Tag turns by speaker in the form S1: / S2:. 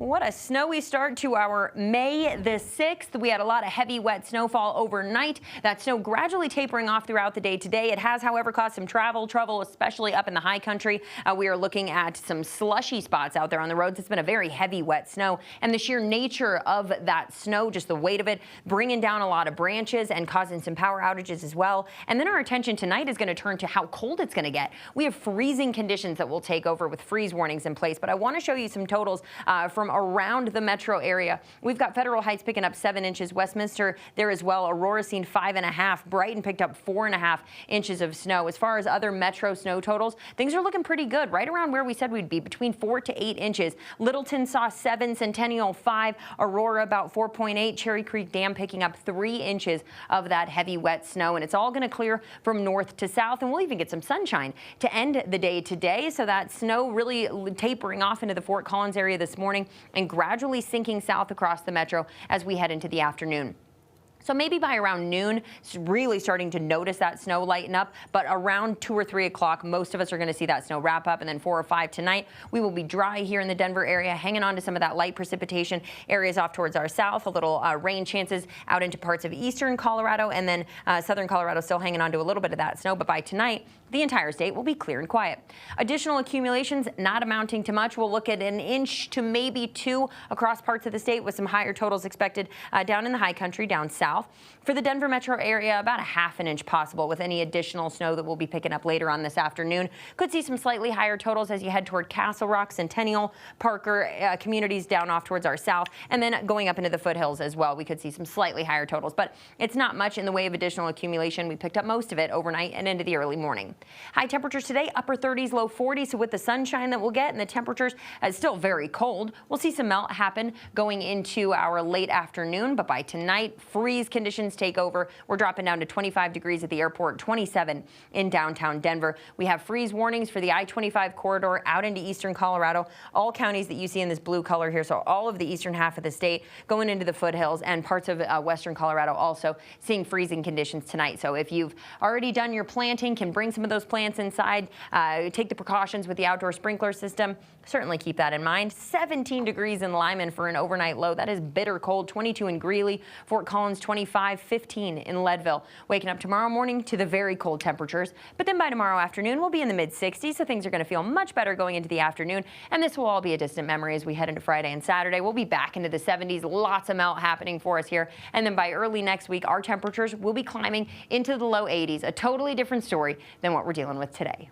S1: What a snowy start to our May the 6th. We had a lot of heavy, wet snowfall overnight. That snow gradually tapering off throughout the day today. It has, however, caused some travel trouble, especially up in the high country. We are looking at some slushy spots out there on the roads. It's been a very heavy, wet snow, and the sheer nature of that snow, just the weight of it, bringing down a lot of branches and causing some power outages as well. And then our attention tonight is going to turn to how cold it's going to get. We have freezing conditions that will take over with freeze warnings in place, but I want to show you some totals from around the metro area. We've got Federal Heights picking up 7 inches, Westminster there as well. Aurora seen 5.5, Brighton picked up 4.5 inches of snow. As far as other metro snow totals, things are looking pretty good, right around where we said we'd be, between 4 to 8 inches. Littleton saw 7, Centennial 5, Aurora about 4.8, Cherry Creek Dam picking up 3 inches of that heavy wet snow, and it's all going to clear from north to south, and we'll even get some sunshine to end the day today. So that snow really tapering off into the Fort Collins area this morning and gradually sinking south across the metro as we head into the afternoon. So maybe by around noon, it's really starting to notice that snow lighten up. But around 2 or 3 o'clock, most of us are going to see that snow wrap up. And then 4 or 5 tonight, we will be dry here in the Denver area, hanging on to some of that light precipitation. Areas off towards our south, a little rain chances out into parts of eastern Colorado, and then southern Colorado still hanging on to a little bit of that snow. But by tonight, the entire state will be clear and quiet. Additional accumulations not amounting to much. We'll look at 1 inch to maybe 2 across parts of the state, with some higher totals expected down in the high country, down south. For the Denver metro area, about 1/2 inch possible, with any additional snow that we'll be picking up later on this afternoon. Could see some slightly higher totals as you head toward Castle Rock, Centennial, Parker, communities down off towards our south, and then going up into the foothills as well. We could see some slightly higher totals, but it's not much in the way of additional accumulation. We picked up most of it overnight and into the early morning. High temperatures today, upper 30s, low 40s. So with the sunshine that we'll get and the temperatures still very cold, we'll see some melt happen going into our late afternoon. But by tonight, freeze conditions take over. We're dropping down to 25 degrees at the airport, 27 in downtown Denver. We have freeze warnings for the I-25 corridor out into eastern Colorado. All counties that you see in this blue color here, so all of the eastern half of the state, going into the foothills, and parts of western Colorado also seeing freezing conditions tonight. So if you've already done your planting, can bring some of those plants inside, take the precautions with the outdoor sprinkler system. Certainly keep that in mind. 17 degrees in Lyman for an overnight low. That is bitter cold. 22 in Greeley, Fort Collins 25, 15 in Leadville. Waking up tomorrow morning to the very cold temperatures, but then by tomorrow afternoon we'll be in the mid-60s, so things are going to feel much better going into the afternoon, and this will all be a distant memory as we head into Friday and Saturday. We'll be back into the 70s, lots of melt happening for us here, and then by early next week our temperatures will be climbing into the low 80s, a totally different story than what we're dealing with today.